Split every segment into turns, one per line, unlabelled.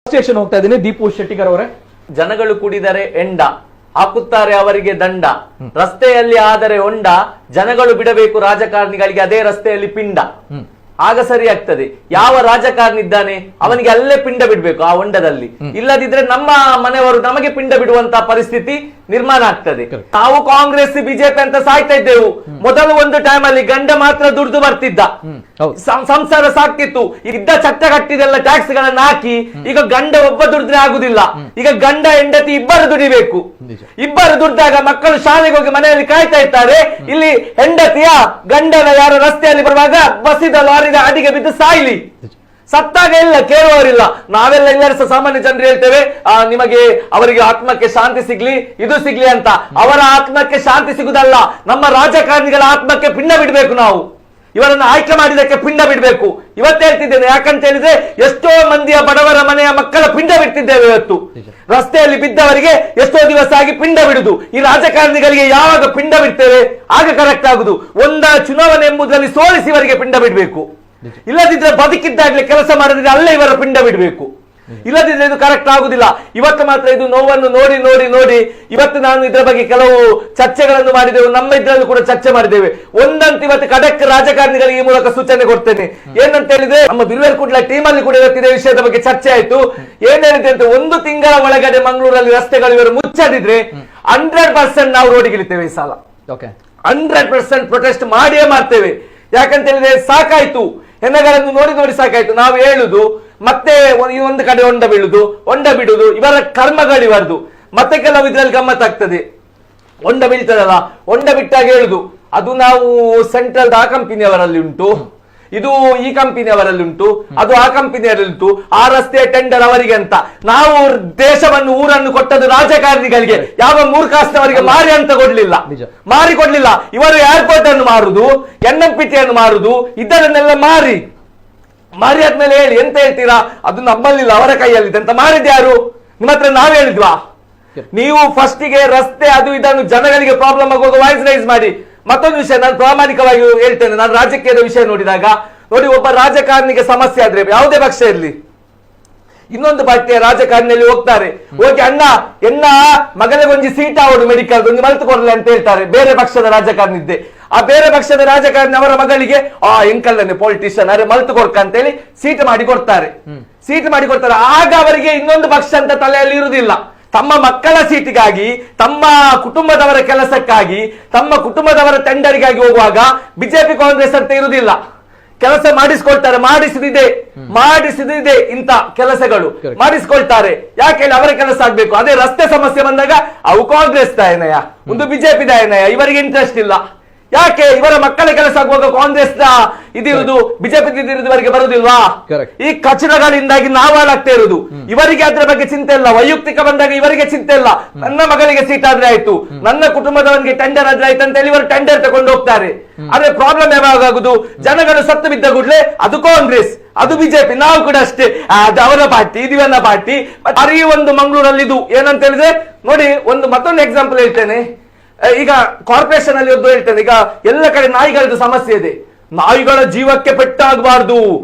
Station ಹೋಗ್ತಾ ಇದ್ದೀನಿ. ದೀಪು ಶೆಟ್ಟಿಗರ್ ಅವರೇ,
ಜನಗಳು ಕುಡಿದರೆ ಎಂಡ ಹಾಕುತ್ತಾರೆ ಅವರಿಗೆ ದಂಡ, ರಸ್ತೆಯಲ್ಲಿ ಆದರೆ ಹೊಂಡ, ಜನಗಳು ಬಿಡಬೇಕು ರಾಜಕಾರಣಿಗಳಿಗೆ ಅದೇ ರಸ್ತೆಯಲ್ಲಿ ಪಿಂಡ. ಆಗ ಸರಿ ಆಗ್ತದೆ. ಯಾವ ರಾಜಕಾರಣಿ ಇದ್ದಾನೆ ಅವನಿಗೆ ಅಲ್ಲೇ ಪಿಂಡ ಬಿಡ್ಬೇಕು ಆ ಹೊಂಡದಲ್ಲಿ, ಇಲ್ಲದಿದ್ರೆ ನಮ್ಮ ಮನೆಯವರು ನಮಗೆ ಪಿಂಡ ಬಿಡುವಂತ ಪರಿಸ್ಥಿತಿ ನಿರ್ಮಾಣ ಆಗ್ತದೆ. ನಾವು ಕಾಂಗ್ರೆಸ್ ಬಿಜೆಪಿ ಅಂತ ಸಾಯ್ತಾ ಇದ್ದೆವು. ಮೊದಲು ಒಂದು ಟೈಮ್ ಅಲ್ಲಿ ಗಂಡ ಮಾತ್ರ ದುಡ್ದು ಬರ್ತಿದ್ದ, ಸಂಸಾರ ಸಾಕ್ತಿತ್ತು. ಇದ್ದ ಚಟ್ಟ ಕಟ್ಟಿದೆಲ್ಲ ಟ್ಯಾಕ್ಸ್ ಗಳನ್ನ ಹಾಕಿ ಈಗ ಗಂಡ ಒಬ್ಬ ದುಡಿದ್ರೆ ಆಗುದಿಲ್ಲ. ಈಗ ಗಂಡ ಹೆಂಡತಿ ಇಬ್ಬರು ದುಡಿಬೇಕು. ಇಬ್ಬರು ದುಡ್ದಾಗ ಮಕ್ಕಳು ಶಾಲೆಗೆ ಹೋಗಿ ಮನೆಯಲ್ಲಿ ಕಾಯ್ತಾ ಇರ್ತಾರೆ. ಇಲ್ಲಿ ಹೆಂಡತಿಯ ಗಂಡನ ಯಾರು ರಸ್ತೆಯಲ್ಲಿ ಬರುವಾಗ ಬಸ್ಸಿದ ಲಾರಿದ ಅಡಿಗೆ ಬಿದ್ದು ಸಾಯ್ಲಿ, ಸತ್ತಾಗ ಇಲ್ಲ ಕೇಳುವವರಿಲ್ಲ. ನಾವೆಲ್ಲ ಎಲ್ಲರೂ ಸಾಮಾನ್ಯ ಜನರು ಹೇಳ್ತೇವೆ ನಿಮಗೆ ಅವರಿಗೆ ಆತ್ಮಕ್ಕೆ ಶಾಂತಿ ಸಿಗ್ಲಿ ಇದು ಸಿಗ್ಲಿ ಅಂತ. ಅವರ ಆತ್ಮಕ್ಕೆ ಶಾಂತಿ ಸಿಗುದಲ್ಲ, ನಮ್ಮ ರಾಜಕಾರಣಿಗಳ ಆತ್ಮಕ್ಕೆ ಪಿಂಡ ಬಿಡ್ಬೇಕು. ನಾವು ಇವರನ್ನು ಆಯ್ಕೆ ಮಾಡಿದಕ್ಕೆ ಪಿಂಡ ಬಿಡ್ಬೇಕು. ಇವತ್ತು ಹೇಳ್ತಿದ್ದೇನೆ, ಯಾಕಂತ ಹೇಳಿದ್ರೆ ಎಷ್ಟೋ ಮಂದಿಯ ಬಡವರ ಮನೆಯ ಮಕ್ಕಳ ಪಿಂಡ ಬಿಡ್ತಿದ್ದೇವೆ. ಇವತ್ತು ರಸ್ತೆಯಲ್ಲಿ ಬಿದ್ದವರಿಗೆ ಎಷ್ಟೋ ದಿವಸ ಆಗಿ ಪಿಂಡ ಬಿಡುದು. ಈ ರಾಜಕಾರಣಿಗಳಿಗೆ ಯಾವಾಗ ಪಿಂಡ ಬಿಡ್ತೇವೆ ಆಗ ಕರೆಕ್ಟ್ ಆಗುದು. ಒಂದ ಚುನಾವಣೆ ಎಂಬುದರಲ್ಲಿ ಸೋಲಿಸಿ ಇವರಿಗೆ ಪಿಂಡ ಬಿಡ್ಬೇಕು. ಇಲ್ಲದಿದ್ರೆ ಬದುಕಿದ್ದಾಗಲೇ ಕೆಲಸ ಮಾಡಿದ್ರೆ ಅಲ್ಲೇ ಇವರ ಪಿಂಡ ಬಿಡಬೇಕು. ಇಲ್ಲದಿದ್ರೆ ಇದು ಕರೆಕ್ಟ್ ಆಗುದಿಲ್ಲ. ಇವತ್ತು ಮಾತ್ರ ಇದು ನೋವನ್ನು ನೋಡಿ ನೋಡಿ ನೋಡಿ ಇವತ್ತು ನಾನು ಇದರ ಬಗ್ಗೆ ಕೆಲವು ಚರ್ಚೆಗಳನ್ನು ಮಾಡಿದೆವು. ನಮ್ಮ ಇದ್ರಲ್ಲೂ ಕೂಡ ಚರ್ಚೆ ಮಾಡಿದ್ದೇವೆ. ಒಂದಂತ ಇವತ್ತು ಖಡಕ್ ರಾಜಕಾರಣಿಗಳಿಗೆ ಈ ಮೂಲಕ ಸೂಚನೆ ಕೊಡ್ತೇನೆ. ಏನಂತ ಹೇಳಿದ್ರೆ, ನಮ್ಮ ಬಿಲ್ವೇರ್ ಕುಡ್ಲ ಟೀಮ್ ಅಲ್ಲಿ ಕೂಡ ಇವತ್ತಿನ ವಿಷಯದ ಬಗ್ಗೆ ಚರ್ಚೆ ಆಯ್ತು. ಏನ್ ಹೇಳಿದೆ ಅಂತ, 1 ತಿಂಗಳ ಒಳಗಡೆ ಮಂಗಳೂರಲ್ಲಿ ರಸ್ತೆಗಳು ಇವರು ಮುಚ್ಚದಿದ್ರೆ 100% ನಾವು ರೋಡಿಗಿಳಿತೇವೆ ಈ ಸಲ. 100% ಪ್ರೊಟೆಸ್ಟ್ ಮಾಡಿಯೇ ಮಾಡ್ತೇವೆ. ಯಾಕಂತ ಹೇಳಿದ್ರೆ ಸಾಕಾಯ್ತು, ಹೆಣಗಳನ್ನು ನೋಡಿ ನೋಡಿ ಸಾಕಾಯ್ತು. ನಾವು ಹೇಳುದು ಮತ್ತೆ ಒಂದು ಕಡೆ ಹೊಂಡ ಬೀಳುದು, ಹೊಂಡ ಬಿಡುದು, ಇವರ ಕರ್ಮಗಳಿವರದು. ಮತ್ತೆ ಕೆಲವು ಇದ್ರಲ್ಲಿ ಗಮ್ಮತ್ತಾಗ್ತದೆ. ಹೊಂಡ ಬೀಳ್ತದಲ್ಲ, ಹೊಂಡ ಬಿಟ್ಟಾಗ ಹೇಳುದು ಅದು ನಾವು ಸೆಂಟ್ರಲ್ ಆ ಕಂಪನಿಯವರಲ್ಲಿ ಉಂಟು, ಇದು ಈ ಕಂಪನಿಯವರಲ್ಲಿ ಉಂಟು, ಅದು ಆ ಕಂಪನಿಯವರಲ್ಲಿ ಉಂಟು, ಆ ರಸ್ತೆಯ ಟೆಂಡರ್ ಅವರಿಗೆ ಅಂತ. ನಾವು ದೇಶವನ್ನು ಊರನ್ನು ಕೊಟ್ಟದ್ದು ರಾಜಕಾರಣಿಗಳಿಗೆ, ಯಾವ ಮೂರ್ಖಾಸ್ತವರಿಗೆ ಮಾರಿ ಅಂತ ಮಾರಿ ಕೊಡ್ಲಿಲ್ಲ. ಇವರು ಏರ್ಪೋರ್ಟ್ ಅನ್ನು ಮಾರುದು, NMPT ಅನ್ನು ಮಾರುದು, ಇದನ್ನೆಲ್ಲ ಮಾರಿ ಆದ್ಮೇಲೆ ಹೇಳಿ ಎಂತ ಹೇಳ್ತೀರಾ, ಅದು ನಮ್ಮಲ್ಲಿಲ್ಲ ಅವರ ಕೈಯಲ್ಲಿದೆ ಅಂತ. ಮಾಡಿದ್ ಯಾರು? ನಿಮ್ಮ ಹತ್ರ ನಾವ್ ಹೇಳಿದ್ವಾ? ನೀವು ಫಸ್ಟಿಗೆ ರಸ್ತೆ ಅದು ಇದನ್ನು ಜನಗಳಿಗೆ ಪ್ರಾಬ್ಲಮ್ ಆಗುವಾಗ ವಾಯ್ಸ್ ರೈಸ್ ಮಾಡಿ. ಮತ್ತೊಂದು ವಿಷಯ ನಾನು ಪ್ರಾಮಾಣಿಕವಾಗಿ ಹೇಳ್ತೇನೆ, ನಾನು ರಾಜಕೀಯದ ವಿಷಯ ನೋಡಿದಾಗ ನೋಡಿ, ಒಬ್ಬ ರಾಜಕಾರಣಿಗೆ ಸಮಸ್ಯೆ ಆದ್ರೆ ಯಾವುದೇ ಪಕ್ಷ ಇರಲಿ, ಇನ್ನೊಂದು ಪಾರ್ಟಿಯ ರಾಜಕಾರಣಿಯಲ್ಲಿ ಹೋಗ್ತಾರೆ, ಹೋಗಿ ಎನ್ನ ಮಗನಿಗೊಂದು ಸೀಟ್ ಆವಡು ಮೆಡಿಕಲ್ ಒಂದು ಮಲ್ತು ಕೊಡಲಿ ಅಂತ ಹೇಳ್ತಾರೆ. ಬೇರೆ ಪಕ್ಷದ ರಾಜಕಾರಣಿ ಇದ್ದೆ, ಆ ಬೇರೆ ಪಕ್ಷದ ರಾಜಕಾರಣಿ ಅವರ ಮಗಳಿಗೆ ಎಂಕಲ್ಲನೆ ಪೊಲಿಟಿಷಿಯನ್ ಅರೆ ಮಲ್ತು ಕೊಡ್ಕ ಅಂತ ಹೇಳಿ ಸೀಟ್ ಮಾಡಿ ಕೊಡ್ತಾರೆ. ಆಗ ಅವರಿಗೆ ಇನ್ನೊಂದು ಪಕ್ಷ ಅಂತ ತಲೆಯಲ್ಲಿ ಇರುವುದಿಲ್ಲ. ತಮ್ಮ ಮಕ್ಕಳ ಸೀಟಿಗಾಗಿ, ತಮ್ಮ ಕುಟುಂಬದವರ ಕೆಲಸಕ್ಕಾಗಿ, ತಮ್ಮ ಕುಟುಂಬದವರ ಟೆಂಡರಿಗಾಗಿ ಹೋಗುವಾಗ ಬಿಜೆಪಿ ಕಾಂಗ್ರೆಸ್ ಅಂತ ಇರುವುದಿಲ್ಲ. ಕೆಲಸ ಮಾಡಿಸ್ಕೊಳ್ತಾರೆ, ಮಾಡಿಸಿದಿದೆ ಇಂತ ಕೆಲಸಗಳು ಮಾಡಿಸ್ಕೊಳ್ತಾರೆ. ಯಾಕೆ ಹೇಳಿ, ಅವರ ಕೆಲಸ ಆಗ್ಬೇಕು. ಅದೇ ರಸ್ತೆ ಸಮಸ್ಯೆ ಬಂದಾಗ ಅವು ಕಾಂಗ್ರೆಸ್ ದಾಯನಯ, ಒಂದು ಬಿಜೆಪಿ ದಾಯನಯ, ಇವರಿಗೆ ಇಂಟ್ರೆಸ್ಟ್ ಇಲ್ಲ. ಯಾಕೆ ಇವರ ಮಕ್ಕಳ ಕೆಲಸ ಆಗುವಾಗ ಕಾಂಗ್ರೆಸ್ ಇದಿರುವುದು, ಬಿಜೆಪಿ ಇವರಿಗೆ ಬರುದಿಲ್ವಾ? ಈ ಕಚಡಗಳಿಂದಾಗಿ ನಾವು ಹಾಳಾಗ್ತಾ ಇರುವುದು. ಇವರಿಗೆ ಅದ್ರ ಬಗ್ಗೆ ಚಿಂತೆ ಇಲ್ಲ. ವೈಯಕ್ತಿಕ ಬಂದಾಗ ಇವರಿಗೆ ಚಿಂತೆ ಇಲ್ಲ. ನನ್ನ ಮಗಳಿಗೆ ಸೀಟ್ ಆದ್ರೆ ಆಯ್ತು, ನನ್ನ ಕುಟುಂಬದವನಿಗೆ ಟೆಂಡರ್ ಆದ್ರೆ ಆಯ್ತು ಅಂತ ಹೇಳಿ ಇವರು ಟೆಂಡರ್ ತಗೊಂಡು ಹೋಗ್ತಾರೆ. ಆದ್ರೆ ಪ್ರಾಬ್ಲಮ್ ಯಾವಾಗ ಆಗುದು, ಜನಗಳು ಸತ್ತು ಬಿದ್ದ ಕೂಡಲೇ ಅದು ಕಾಂಗ್ರೆಸ್, ಅದು ಬಿಜೆಪಿ, ನಾವು ಕೂಡ ಅಷ್ಟೇ, ಅದು ಅವರ ಪಾರ್ಟಿ, ಇದು ನನ್ನ ಪಾರ್ಟಿ. ಅರಿ ಒಂದು ಮಂಗಳೂರಲ್ಲಿ ಇದು ಏನಂತ ಹೇಳಿದ್ರೆ ನೋಡಿ, ಮತ್ತೊಂದು ಎಕ್ಸಾಂಪಲ್ ಹೇಳ್ತೇನೆ. ಈಗ ಕಾರ್ಪೊರೇಷನ್ ಅಲ್ಲಿ ಒಂದು ಹೇಳ್ತೇನೆ, ಈಗ ಎಲ್ಲ ಕಡೆ ನಾಯಿಗಳದ್ದು ಸಮಸ್ಯೆ ಇದೆ. ನಾಯಿಗಳ ಜೀವಕ್ಕೆ ಪೆಟ್ಟಾಗಬಾರ್ದು,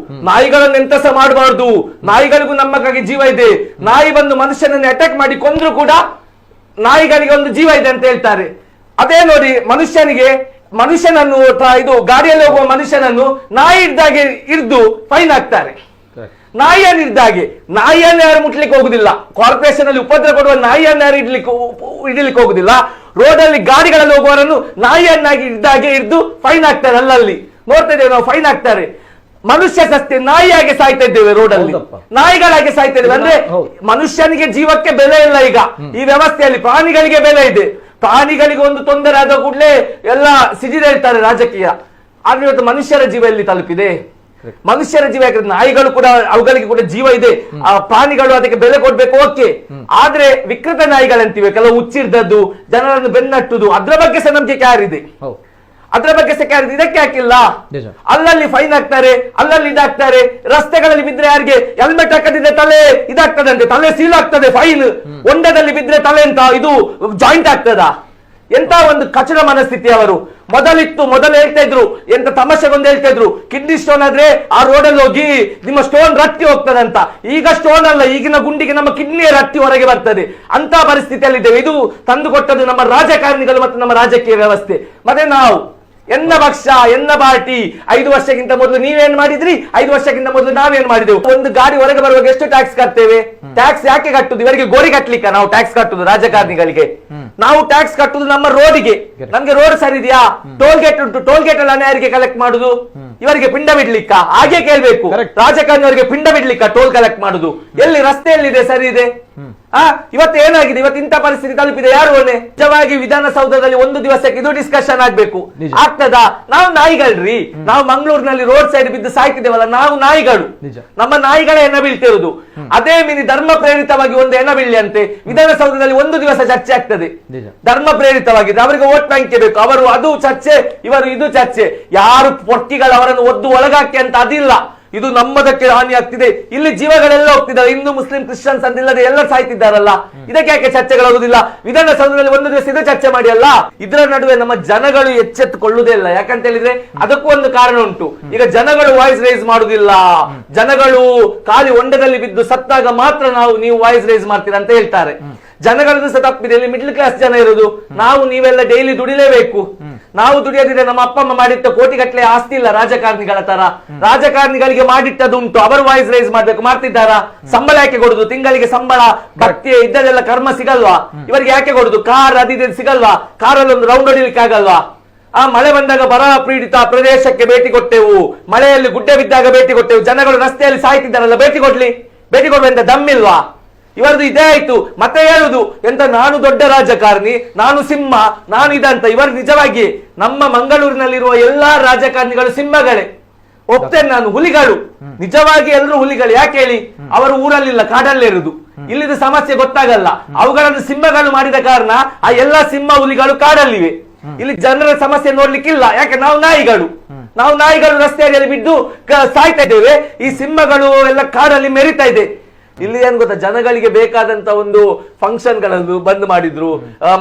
ನಾಯಿಗಳನ್ನು ಎಂತಸ ಮಾಡಬಾರ್ದು, ನಾಯಿಗಳಿಗೂ ನಮ್ಮಗಾಗಿ ಜೀವ ಇದೆ. ನಾಯಿ ಬಂದು ಮನುಷ್ಯನನ್ನು ಅಟ್ಯಾಕ್ ಮಾಡಿ ಕೊಂದ್ರು ಕೂಡ ನಾಯಿಗಳಿಗೆ ಒಂದು ಜೀವ ಇದೆ ಅಂತ ಹೇಳ್ತಾರೆ. ಅದೇ ನೋಡಿ, ಮನುಷ್ಯನನ್ನು ಇದು ಗಾಡಿಯಲ್ಲಿ ಹೋಗುವ ಮನುಷ್ಯನನ್ನು ನಾಯಿ ಹಿಡ್ದಾಗೆ ಹಿಡಿದು ಫೈನ್ ಹಾಕ್ತಾರೆ. ನಾಯಿಯನ್ನು ಯಾರು ಮುಟ್ಲಿಕ್ಕೆ ಹೋಗುದಿಲ್ಲ. ಕಾರ್ಪೊರೇಷನ್ ಅಲ್ಲಿ ಉಪದ್ರ ಕೊಡುವ ನಾಯಿಯನ್ನು ಯಾರು ಹಿಡಿಲಿಕ್ಕೆ ಹೋಗುದಿಲ್ಲ. ರೋಡ್ ಅಲ್ಲಿ ಗಾಡಿಗಳಲ್ಲಿ ಹೋಗುವವರನ್ನು ನಾಯಿಯನ್ನಾಗಿ ಹಿಡ್ದಾಗೆ ಹಿಡಿದು ಫೈನ್ ಹಾಕ್ತಾರೆ. ಅಲ್ಲಲ್ಲಿ ನೋಡ್ತಾ ಇದ್ದೇವೆ ನಾವು, ಫೈನ್ ಹಾಕ್ತಾರೆ. ಮನುಷ್ಯ ಸಸ್ತೆ ನಾಯಿಯಾಗಿ ಸಾಯ್ತಾ ಇದ್ದೇವೆ, ರೋಡ್ ಅಲ್ಲಿ ನಾಯಿಗಳಾಗಿ ಸಾಯ್ತಾ ಇದ್ದೇವೆ. ಅಂದ್ರೆ ಮನುಷ್ಯನಿಗೆ ಜೀವಕ್ಕೆ ಬೆಲೆ ಇಲ್ಲ ಈಗ ಈ ವ್ಯವಸ್ಥೆಯಲ್ಲಿ. ಪ್ರಾಣಿಗಳಿಗೆ ಬೆಲೆ ಇದೆ. ಪ್ರಾಣಿಗಳಿಗೆ ಒಂದು ತೊಂದರೆ ಆದ ಕೂಡಲೇ ಎಲ್ಲ ಸಿಡಿದೇಳ್ತಾರೆ ರಾಜಕೀಯ. ಆದ್ರೆ ಇವತ್ತು ಮನುಷ್ಯರ ಜೀವ ಎಲ್ಲಿ ತಲುಪಿದೆ? ಮನುಷ್ಯರ ಜೀವ, ಯಾಕಂದ್ರೆ ನಾಯಿಗಳು ಕೂಡ ಅವುಗಳಿಗೆ ಕೂಡ ಜೀವ ಇದೆ. ಆ ಪ್ರಾಣಿಗಳು ಅದಕ್ಕೆ ಬೆಲೆ ಕೊಡ್ಬೇಕು, ಓಕೆ. ಆದ್ರೆ ವಿಕೃತ ನಾಯಿಗಳಂತಿವೆ, ಕೆಲವು ಹುಚ್ಚಿರ್ದದ್ದು, ಜನರನ್ನು ಬೆನ್ನಟ್ಟುದು, ಅದ್ರ ಬಗ್ಗೆ ಸಹ ನಮ್ಗೆ ಕ್ಯಾರ್ ಇದೆ. ಇದಕ್ಕೆ ಹಾಕಿಲ್ಲ. ಅಲ್ಲಲ್ಲಿ ಫೈನ್ ಹಾಕ್ತಾರೆ, ಅಲ್ಲಲ್ಲಿ ಇದಾಗ್ತಾರೆ. ರಸ್ತೆಗಳಲ್ಲಿ ಬಿದ್ರೆ ಯಾರಿಗೆ ಹೆಲ್ಮೆಟ್ ಹಾಕದಿದ್ರೆ ತಲೆ ಇದಾಗ್ತದಂತೆ, ತಲೆ ಸೀಲ್ ಆಗ್ತದೆ, ಫೈನ್. ಹೊಂಡದಲ್ಲಿ ಬಿದ್ರೆ ತಲೆ ಅಂತ ಇದು ಜಾಯಿಂಟ್ ಆಗ್ತದ? ಎಂತ ಒಂದು ಕಚಡ ಮನಸ್ಥಿತಿ ಅವರು. ಮೊದಲು ಹೇಳ್ತಾ ಇದ್ರು, ಎಂತ ತಮಾಷೆಗೊಂದು ಹೇಳ್ತಾ ಇದ್ರು, ಕಿಡ್ನಿ ಸ್ಟೋನ್ ಆದ್ರೆ ಆ ರೋಡಲ್ಲಿ ಹೋಗಿ ನಿಮ್ಮ ಸ್ಟೋನ್ ರಟ್ಟಿ ಹೋಗ್ತದಂತ. ಈಗ ಸ್ಟೋನ್ ಅಲ್ಲ, ಈಗಿನ ಗುಂಡಿಗೆ ನಮ್ಮ ಕಿಡ್ನಿಯ ರಟ್ಟಿ ಹೊರಗೆ ಬರ್ತದೆ. ಅಂತ ಪರಿಸ್ಥಿತಿಯಲ್ಲಿದ್ದೇವೆ. ಇದು ತಂದು ಕೊಟ್ಟದ್ದು ನಮ್ಮ ರಾಜಕಾರಣಿಗಳು ಮತ್ತು ನಮ್ಮ ರಾಜಕೀಯ ವ್ಯವಸ್ಥೆ. ಮತ್ತೆ ನಾವು ಎನ್ನ ಪಕ್ಷ ಎನ್ನ ಪಾರ್ಟಿ 5 ವರ್ಷಕ್ಕಿಂತ ಮೊದಲು ನೀವೇನ್ ಮಾಡಿದ್ರಿ, 5 ವರ್ಷಕ್ಕಿಂತ ಮೊದಲು ನಾವೇನ್ ಮಾಡಿದೆವು. ಒಂದು ಗಾಡಿ ಹೊರಗೆ ಬರುವಾಗ ಎಷ್ಟು ಟ್ಯಾಕ್ಸ್ ಕಟ್ತೇವೆ? ಟ್ಯಾಕ್ಸ್ ಯಾಕೆ ಕಟ್ಟುದು? ಇವರಿಗೆ ಗೋರಿ ಕಟ್ಲಿಕ್ಕ ನಾವು ಟ್ಯಾಕ್ಸ್ ಕಟ್ಟುದು? ರಾಜಕಾರಣಿಗಳಿಗೆ ನಾವು ಟ್ಯಾಕ್ಸ್ ಕಟ್ಟುದು ನಮ್ಮ ರೋಡಿಗೆ. ನಮ್ಗೆ ರೋಡ್ ಸರಿ ಇದೆಯಾ? ಟೋಲ್ ಗೇಟ್ ಉಂಟು, ಟೋಲ್ ಗೇಟ್ ಅಲ್ಲಿ ಯಾರಿಗೆ ಕಲೆಕ್ಟ್ ಮಾಡುದು? ಇವರಿಗೆ ಪಿಂಡ ಬಿಡ್ಲಿಕ್ಕ? ಹಾಗೆ ಕೇಳ್ಬೇಕು. ರಾಜಕಾರಣಿಯವರಿಗೆ ಪಿಂಡ ಬಿಡ್ಲಿಕ್ಕ ಟೋಲ್ ಕಲೆಕ್ಟ್ ಮಾಡುದು? ಎಲ್ಲಿ ರಸ್ತೆಯಲ್ಲಿದೆ ಸರಿ ಇದೆ? ಇವತ್ತು ಏನಾಗಿದೆ? ಇವತ್ತು ಇಂಥ ಪರಿಸ್ಥಿತಿ ತಲುಪಿದೆ. ಯಾರು ಹೊಣೆ? ನಿಜವಾಗಿ ವಿಧಾನಸೌಧದಲ್ಲಿ ಒಂದು ದಿವಸಕ್ಕೆ ಇದು ಡಿಸ್ಕಷನ್ ಆಗ್ಬೇಕು. ಆಗ್ತದಾ? ನಾವು ನಾಯಿಗಳ್ರಿ. ನಾವು ಮಂಗಳೂರಿನಲ್ಲಿ ರೋಡ್ ಸೈಡ್ ಬಿದ್ದು ಸಾಯ್ತಿದ್ದೇವಲ್ಲ, ನಾವು ನಾಯಿಗಳು. ನಮ್ಮ ನಾಯಿಗಳೇ ಹೆಣ ಬೀಳ್ತಿರುವುದು. ಅದೇ ಮಿನಿ ಧರ್ಮ ಪ್ರೇರಿತವಾಗಿ ಒಂದು ಹೆಣ ಬೀಳಿ ಅಂತೆ ವಿಧಾನಸೌಧದಲ್ಲಿ ಒಂದು ದಿವಸ ಚರ್ಚೆ ಆಗ್ತದೆ. ಧರ್ಮ ಪ್ರೇರಿತವಾಗಿದೆ. ಅವರಿಗೆ ವೋಟ್ ಬ್ಯಾಂಕ್ ಬೇಕು. ಅವರು ಅದು ಚರ್ಚೆ, ಇವರು ಇದು ಚರ್ಚೆ. ಯಾರು ಪೊಟ್ಟಿಗಳು ಅವರನ್ನು ಒದ್ದು ಒಳಗಾಕಿ ಅಂತ ಅದಿಲ್ಲ. ಇದು ನಮ್ಮದಕ್ಕೆ ಹಾನಿ ಆಗ್ತಿದೆ. ಇಲ್ಲಿ ಜೀವಗಳೆಲ್ಲ ಹೋಗ್ತಿದ್ದಾರೆ. ಹಿಂದೂ ಮುಸ್ಲಿಂ ಕ್ರಿಶ್ಚಿಯನ್ಸ್ ಅಂತಿಲ್ಲದೆ ಎಲ್ಲ ಸಾಯ್ತಿದ್ದಾರಲ್ಲ. ಇದಕ್ಕೆ ಯಾಕೆ ಚರ್ಚೆಗಳಾಗುದಿಲ್ಲ? ವಿಧಾನಸೌಧದಲ್ಲಿ ಒಂದು ದಿವಸ ಇದು ಚರ್ಚೆ ಮಾಡಿ ಅಲ್ಲ. ಇದರ ನಡುವೆ ನಮ್ಮ ಜನಗಳು ಎಚ್ಚೆತ್ತುಕೊಳ್ಳುವುದೇ ಇಲ್ಲ. ಯಾಕಂತ ಹೇಳಿದ್ರೆ ಅದಕ್ಕೂ ಒಂದು ಕಾರಣ ಉಂಟು. ಈಗ ಜನಗಳು ವಾಯ್ಸ್ ರೈಸ್ ಮಾಡುದಿಲ್ಲ. ಜನಗಳು ಖಾಲಿ ಹೊಂಡದಲ್ಲಿ ಬಿದ್ದು ಸತ್ತಾಗ ಮಾತ್ರ ನೀವು ವಾಯ್ಸ್ ರೈಸ್ ಮಾಡ್ತೀರಾ ಅಂತ ಹೇಳ್ತಾರೆ. ಜನಗಳದ್ದು ಸಹ ತಪ್ಪಿದೆ. ಇಲ್ಲಿ ಮಿಡ್ಲ್ ಕ್ಲಾಸ್ ಜನ ಇರೋದು. ನಾವು ನೀವೆಲ್ಲ ಡೈಲಿ ದುಡಿಲೇಬೇಕು. ನಾವು ದುಡಿಯೋದಿದ್ರೆ ನಮ್ಮ ಅಪ್ಪ ಅಮ್ಮ ಮಾಡಿಟ್ಟ ಕೋಟಿಗಟ್ಟಲೆ ಆಸ್ತಿ ಇಲ್ಲ ರಾಜಕಾರಣಿಗಳ ತರ. ರಾಜಕಾರಣಿಗಳಿಗೆ ಮಾಡಿಟ್ಟದು ಉಂಟು. ಅವರು ವಾಯ್ಸ್ ರೈಸ್ ಮಾಡ್ಬೇಕು. ಮಾಡ್ತಿದ್ದಾರಾ? ಸಂಬಳ ಯಾಕೆ ಕೊಡುದು? ತಿಂಗಳಿಗೆ ಸಂಬಳ ಭಕ್ತಿ ಇದ್ದದೆಲ್ಲ ಕರ್ಮ ಸಿಗಲ್ವಾ? ಇವರಿಗೆ ಯಾಕೆ ಕೊಡುದು? ಕಾರ್ ಅದಿದೆ ಸಿಗಲ್ವಾ? ಕಾರಲ್ಲಿ ಒಂದು ರೌಂಡ್ ಹೊಡಿಲಿಕ್ಕೆ ಆಗಲ್ವಾ? ಮಳೆ ಬಂದಾಗ ಬರ ಪೀಡಿತ ಪ್ರದೇಶಕ್ಕೆ ಭೇಟಿ ಕೊಟ್ಟೆವು. ಮಳೆಯಲ್ಲಿ ಗುಡ್ಡೆ ಬಿದ್ದಾಗ ಭೇಟಿ ಕೊಟ್ಟೆವು. ಜನಗಳು ರಸ್ತೆಯಲ್ಲಿ ಸಾಯ್ತಿದ್ದಾರಲ್ಲ, ಭೇಟಿ ಕೊಡುವಂತ ದಮ್ಮಿಲ್ವಾ? ಇವರದು ಇದೇ ಆಯ್ತು. ಮತ್ತೆ ಹೇಳುದು ಎಂತ, ನಾನು ದೊಡ್ಡ ರಾಜಕಾರಣಿ, ನಾನು ಸಿಂಹ, ನಾನು ಇದಂತ. ಇವರು ನಿಜವಾಗಿ ನಮ್ಮ ಮಂಗಳೂರಿನಲ್ಲಿರುವ ಎಲ್ಲಾ ರಾಜಕಾರಣಿಗಳು ಸಿಂಹಗಳೇ. ಒಪ್ತೇನೆ ನಾನು, ಹುಲಿಗಳು. ನಿಜವಾಗಿ ಎಲ್ಲರೂ ಹುಲಿಗಳು. ಯಾಕೆ ಹೇಳಿ? ಅವರು ಊರಲ್ಲಿಲ್ಲ, ಕಾಡಲ್ಲೇ ಇರುದು. ಇಲ್ಲಿದ ಸಮಸ್ಯೆ ಗೊತ್ತಾಗಲ್ಲ. ಅವುಗಳನ್ನು ಸಿಂಹಗಳು ಮಾಡಿದ ಕಾರಣ ಆ ಎಲ್ಲಾ ಸಿಂಹ ಹುಲಿಗಳು ಕಾಡಲ್ಲಿವೆ. ಇಲ್ಲಿ ಜನರ ಸಮಸ್ಯೆ ನೋಡ್ಲಿಕ್ಕಿಲ್ಲ. ಯಾಕೆ? ನಾವು ನಾಯಿಗಳು ರಸ್ತೆಯಲ್ಲಿ ಬಿದ್ದು ಸಾಯ್ತಾ ಇದ್ದೇವೆ. ಈ ಸಿಂಹಗಳು ಎಲ್ಲ ಕಾಡಲ್ಲಿ ಮೆರಿತಾ ಇದೆ. ಇಲ್ಲಿ ಏನ್ ಗೊತ್ತಾ, ಜನಗಳಿಗೆ ಬೇಕಾದಂತ ಒಂದು ಫಂಕ್ಷನ್ ಗಳನ್ನು ಬಂದ್ ಮಾಡಿದ್ರು.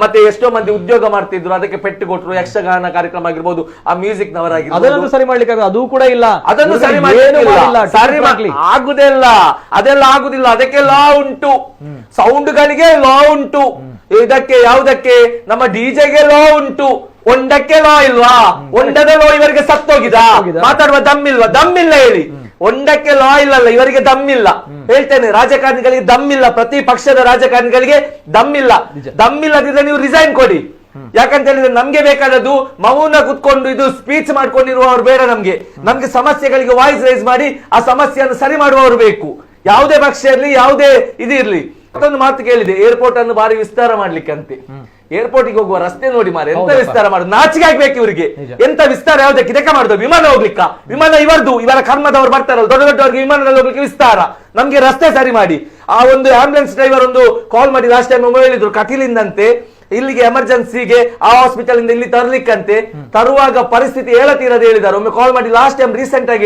ಮತ್ತೆ ಎಷ್ಟೋ ಮಂದಿ ಉದ್ಯೋಗ ಮಾಡ್ತಿದ್ರು, ಅದಕ್ಕೆ ಪೆಟ್ಟು ಕೊಟ್ಟರು. ಯಕ್ಷಗಾನ ಕಾರ್ಯಕ್ರಮ ಆಗಿರ್ಬೋದು, ಆ ಮ್ಯೂಸಿಕ್ ನವರಾಗಿರ್ಬೋದು,
ಅದನ್ನು ಸರಿ ಮಾಡ್ಲಿಕ್ಕೆ ಅದು ಕೂಡ ಇಲ್ಲ.
ಅದನ್ನು ಸರಿ ಆಗುದಿಲ್ಲ. ಅದೆಲ್ಲ ಆಗುದಿಲ್ಲ. ಅದಕ್ಕೆ ಲಾ ಉಂಟು. ಸೌಂಡ್ ಗಳಿಗೆ ಲಾ ಉಂಟು. ಇದಕ್ಕೆ ಯಾವುದಕ್ಕೆ? ನಮ್ಮ ಡಿಜೆಗೆ ಲಾ ಉಂಟು. ಹೊಂಡಕ್ಕೆ ಲಾ ಇಲ್ವಾ? ಹೊಂಡದ ಲೋ ಇವರಿಗೆ ಸತ್ತೋಗಿದ? ಮಾತಾಡುವ ದಮ್ಮಿಲ್ಲ ಹೇಳಿ. ಹೊಂಡಕ್ಕೆ ಲಾ ಇಲ್ಲಲ್ಲ, ಇವರಿಗೆ ದಮ್ಮಿಲ್ಲ. ಹೇಳ್ತೇನೆ, ರಾಜಕಾರಣಿಗಳಿಗೆ ದಮ್ಮಿಲ್ಲ. ಪ್ರತಿ ಪಕ್ಷದ ರಾಜಕಾರಣಿಗಳಿಗೆ ದಮ್ಮಿಲ್ಲದಿದ್ರೆ ನೀವು ರಿಸೈನ್ ಕೊಡಿ. ಯಾಕಂತ ಹೇಳಿದ್ರೆ ನಮ್ಗೆ ಬೇಕಾದದ್ದು ಮೌನ ಕುತ್ಕೊಂಡು ಇದು ಸ್ಪೀಚ್ ಮಾಡ್ಕೊಂಡಿರುವವರು ಬೇಡ. ನಮ್ಗೆ ಸಮಸ್ಯೆಗಳಿಗೆ ವಾಯ್ಸ್ ರೈಸ್ ಮಾಡಿ ಆ ಸಮಸ್ಯೆಯನ್ನು ಸರಿ ಮಾಡುವವರು ಬೇಕು. ಯಾವುದೇ ಪಕ್ಷ ಇರ್ಲಿ, ಯಾವುದೇ ಇದಿರ್ಲಿ. ಮತ್ತೊಂದು ಮಾತು ಕೇಳಿದೆ, ಏರ್ಪೋರ್ಟ್ ಅನ್ನು ಬಾರಿ ವಿಸ್ತಾರ ಮಾಡ್ಲಿಕ್ಕೆ ಅಂತೆ. ಏರ್ಪೋರ್ಟ್ಗೆ ಹೋಗುವ ರಸ್ತೆ ನೋಡಿ ಮಾರೆ, ಎಂತ ವಿಸ್ತಾರ ಮಾಡುದು? ನಾಚಿಕೆ ಆಗ್ಬೇಕು ಇವರಿಗೆ. ಎಂತ ವಿಸ್ತಾರ ಯಾವುದಕ್ಕೆ? ಇದಕ್ಕೆ ಮಾಡುದು? ವಿಮಾನ ಹೋಗ್ಲಿಕ್ಕ? ವಿಮಾನ ಇವರ ಕರ್ಮದವ್ರು ಬರ್ತಾರಲ್ಲ, ದೊಡ್ಡ ದೊಡ್ಡವರಿಗೆ ವಿಮಾನದಲ್ಲಿ ಹೋಗ್ಲಿಕ್ಕೆ ವಿಸ್ತಾರ. ನಮ್ಗೆ ರಸ್ತೆ ಸರಿ ಮಾಡಿ. ಆ ಒಂದು ಆಂಬುಲೆನ್ಸ್ ಡ್ರೈವರ್ ಒಂದು ಕಾಲ್ ಮಾಡಿ ಲಾಸ್ಟ್ ಟೈಮ್ ಹೇಳಿದ್ರು, ಕಟೀಲಿಂದಂತೆ ಇಲ್ಲಿಗೆ ಎಮರ್ಜೆನ್ಸಿಗೆ ಆ ಹಾಸ್ಪಿಟಲ್ ಇಂದ ಇಲ್ಲಿ ತರ್ಲಿಕ್ಕಂತೆ. ತರುವಾಗ ಪರಿಸ್ಥಿತಿ ಹೇಳತೀರದು ಹೇಳಿದ್ದಾರೆ. ಒಮ್ಮೆ ಕಾಲ್ ಮಾಡಿ ಲಾಸ್ಟ್ ಟೈಮ್ ರೀಸೆಂಟ್ ಆಗಿ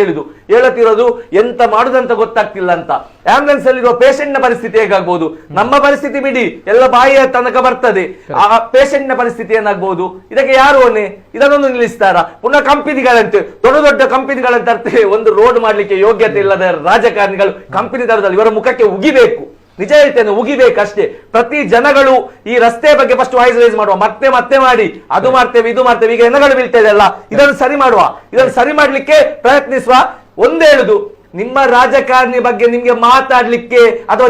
ಹೇಳತಿರೋದು ಎಂತ ಮಾಡುದಂತ ಗೊತ್ತಾಗ್ತಿಲ್ಲ ಅಂತ. ಆಂಬುಲೆನ್ಸ್ ಅಲ್ಲಿರುವ ಪೇಷಂಟ್ ನ ಪರಿಸ್ಥಿತಿ ಹೇಗಾಗ್ಬಹುದು? ನಮ್ಮ ಪರಿಸ್ಥಿತಿ ಬಿಡಿ, ಎಲ್ಲ ಬಾಯಿಯ ತನಕ ಬರ್ತದೆ. ಆ ಪೇಷಂಟ್ ನ ಪರಿಸ್ಥಿತಿ ಏನಾಗ್ಬಹುದು? ಇದಕ್ಕೆ ಯಾರು ಹೊಣೆ? ಇದನ್ನೊಂದು ನಿಲ್ಲಿಸ್ತಾರ? ಪುನಃ ಕಂಪನಿಗಳಂತೆ, ದೊಡ್ಡ ಕಂಪನಿಗಳಂತ ತರ್ತೇವೆ. ಒಂದು ರೋಡ್ ಮಾಡ್ಲಿಕ್ಕೆ ಯೋಗ್ಯತೆ ಇಲ್ಲದ ರಾಜಕಾರಣಿಗಳು ಕಂಪನಿ ದರದಲ್ಲಿ ಇವರ ಮುಖಕ್ಕೆ ಉಗಿಬೇಕು. ನಿಜ ಹೇಳ್ತೇನೆ, ಉಗಿಬೇಕಷ್ಟೇ. ಪ್ರತಿ ಜನಗಳು ಈ ರಸ್ತೆ ಬಗ್ಗೆ ಫಸ್ಟ್ ವಾಯ್ಸ್ ರೈಸ್ ಮಾಡುವ. ಮತ್ತೆ ಮಾಡಿ ಅದು ಮಾಡ್ತೇವೆ ಇದು ಮಾಡ್ತೇವೆ. ಈಗ ಹೆಣಗಳು ಬೀಳ್ತಾ ಇದೆ ಅಲ್ಲ, ಇದನ್ನು ಸರಿ ಮಾಡುವ. ಇದನ್ನು ಸರಿ ಮಾಡ್ಲಿಕ್ಕೆ ಪ್ರಯತ್ನಿಸುವ. ಒಂದು ಹೇಳುದು, ನಿಮ್ಮ ರಾಜಕಾರಣಿ ಬಗ್ಗೆ ನಿಮ್ಗೆ ಮಾತಾಡ್ಲಿಕ್ಕೆ ಅಥವಾ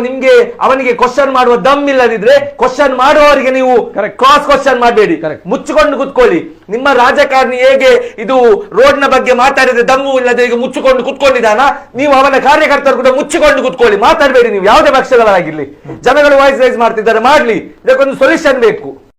ಅವನಿಗೆ ಕ್ವಶನ್ ಮಾಡುವ ದಮ್ ಇಲ್ಲದಿದ್ರೆ ಕ್ವಶನ್ ಮಾಡುವವರಿಗೆ ನೀವು ಕ್ರಾಸ್ ಕ್ವಶನ್ ಮಾಡಬೇಡಿ. ಮುಚ್ಚಿಕೊಂಡು ಕುತ್ಕೊಳ್ಳಿ. ನಿಮ್ಮ ರಾಜಕಾರಣಿ ಹೇಗೆ ಇದು ರೋಡ್ ನ ಬಗ್ಗೆ ಮಾತಾಡಿದ್ರೆ ದಮ್ಮು ಇಲ್ಲದೆ ಈಗ ಮುಚ್ಚಿಕೊಂಡು ಕುತ್ಕೊಂಡಿದ್ದಾನ, ನೀವು ಅವನ ಕಾರ್ಯಕರ್ತರು ಕೂಡ ಮುಚ್ಚಿಕೊಂಡು ಕುತ್ಕೊಳ್ಳಿ. ಮಾತಾಡಬೇಡಿ ನೀವು, ಯಾವುದೇ ಪಕ್ಷದವರಾಗಿರ್ಲಿ. ಜನಗಳು ವಾಯ್ಸ್ ರೈಸ್ ಮಾಡ್ತಿದ್ದಾರೆ, ಮಾಡ್ಲಿ. ಇದಕ್ಕೊಂದು ಸೊಲ್ಯೂಷನ್ ಬೇಕು.